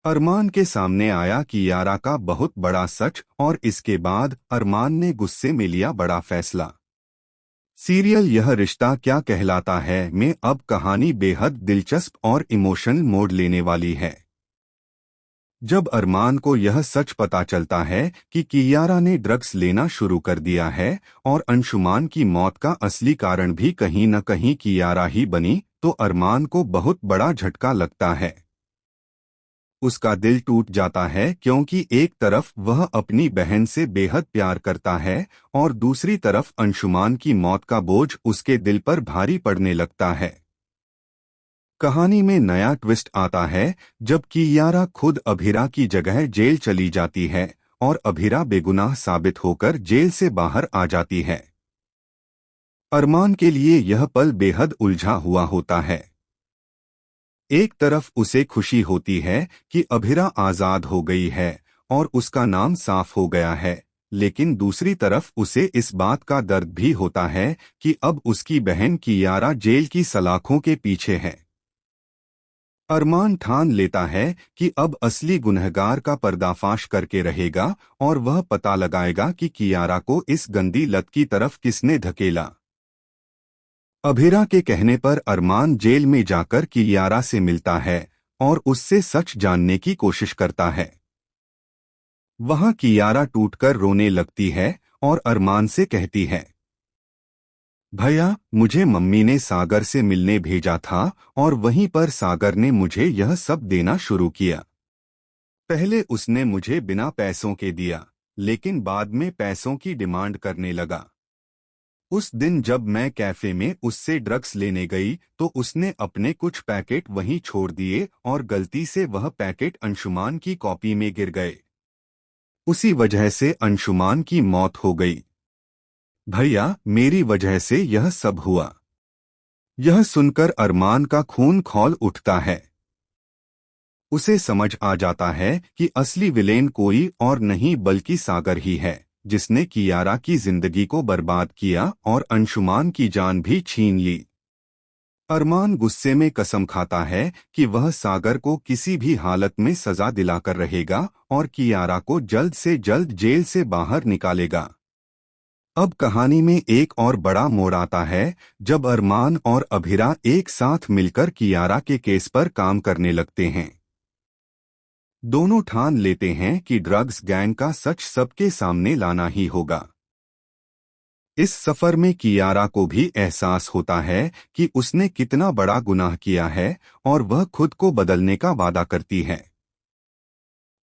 अरमान के सामने आया कियारा का बहुत बड़ा सच और इसके बाद अरमान ने गुस्से में लिया बड़ा फैसला। सीरियल यह रिश्ता क्या कहलाता है में अब कहानी बेहद दिलचस्प और इमोशनल मोड़ लेने वाली है। जब अरमान को यह सच पता चलता है कि कियारा ने ड्रग्स लेना शुरू कर दिया है और अंशुमान की मौत का असली कारण भी कहीं न कहीं कियारा ही बनी, तो अरमान को बहुत बड़ा झटका लगता है। उसका दिल टूट जाता है क्योंकि एक तरफ वह अपनी बहन से बेहद प्यार करता है और दूसरी तरफ अंशुमान की मौत का बोझ उसके दिल पर भारी पड़ने लगता है। कहानी में नया ट्विस्ट आता है जब कियारा खुद अभिरा की जगह जेल चली जाती है और अभिरा बेगुनाह साबित होकर जेल से बाहर आ जाती है। अरमान के लिए यह पल बेहद उलझा हुआ होता है। एक तरफ उसे खुशी होती है कि अभिरा आजाद हो गई है और उसका नाम साफ हो गया है, लेकिन दूसरी तरफ उसे इस बात का दर्द भी होता है कि अब उसकी बहन कियारा जेल की सलाखों के पीछे है। अरमान ठान लेता है कि अब असली गुनहगार का पर्दाफाश करके रहेगा और वह पता लगाएगा कि कियारा को इस गंदी लत की तरफ किसने धकेला। अभिरा के कहने पर अरमान जेल में जाकर कियारा से मिलता है और उससे सच जानने की कोशिश करता है। वहां कियारा टूटकर रोने लगती है और अरमान से कहती है, भैया, मुझे मम्मी ने सागर से मिलने भेजा था और वहीं पर सागर ने मुझे यह सब देना शुरू किया। पहले उसने मुझे बिना पैसों के दिया, लेकिन बाद में पैसों की डिमांड करने लगा। उस दिन जब मैं कैफे में उससे ड्रग्स लेने गई तो उसने अपने कुछ पैकेट वहीं छोड़ दिए और गलती से वह पैकेट अंशुमान की कॉपी में गिर गए। उसी वजह से अंशुमान की मौत हो गई। भैया, मेरी वजह से यह सब हुआ। यह सुनकर अरमान का खून खौल उठता है। उसे समझ आ जाता है कि असली विलेन कोई और नहीं बल्कि सागर ही है, जिसने कियारा की जिंदगी को बर्बाद किया और अंशुमान की जान भी छीन ली। अरमान गुस्से में कसम खाता है कि वह सागर को किसी भी हालत में सजा दिलाकर रहेगा और कियारा को जल्द से जल्द जेल से बाहर निकालेगा। अब कहानी में एक और बड़ा मोड़ आता है जब अरमान और अभिरा एक साथ मिलकर कियारा के केस पर काम करने लगते हैं। दोनों ठान लेते हैं कि ड्रग्स गैंग का सच सबके सामने लाना ही होगा। इस सफर में कियारा को भी एहसास होता है कि उसने कितना बड़ा गुनाह किया है और वह खुद को बदलने का वादा करती है।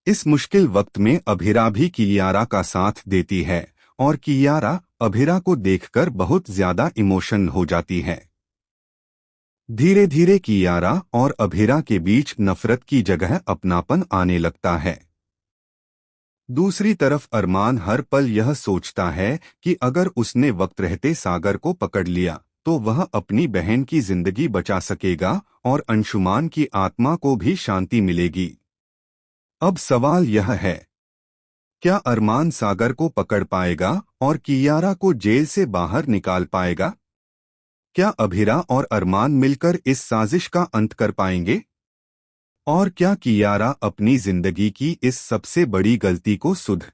इस मुश्किल वक्त में अभिरा भी कियारा का साथ देती है और कियारा अभिरा को देखकर बहुत ज्यादा इमोशनल हो जाती है। धीरे धीरे कियारा और अभिरा के बीच नफरत की जगह अपनापन आने लगता है। दूसरी तरफ अरमान हर पल यह सोचता है कि अगर उसने वक्त रहते सागर को पकड़ लिया तो वह अपनी बहन की जिंदगी बचा सकेगा और अंशुमान की आत्मा को भी शांति मिलेगी। अब सवाल यह है, क्या अरमान सागर को पकड़ पाएगा और कियारा को जेल से बाहर निकाल पाएगा? क्या अभिरा और अरमान मिलकर इस साजिश का अंत कर पाएंगे? और क्या कियारा अपनी जिंदगी की इस सबसे बड़ी गलती को सुध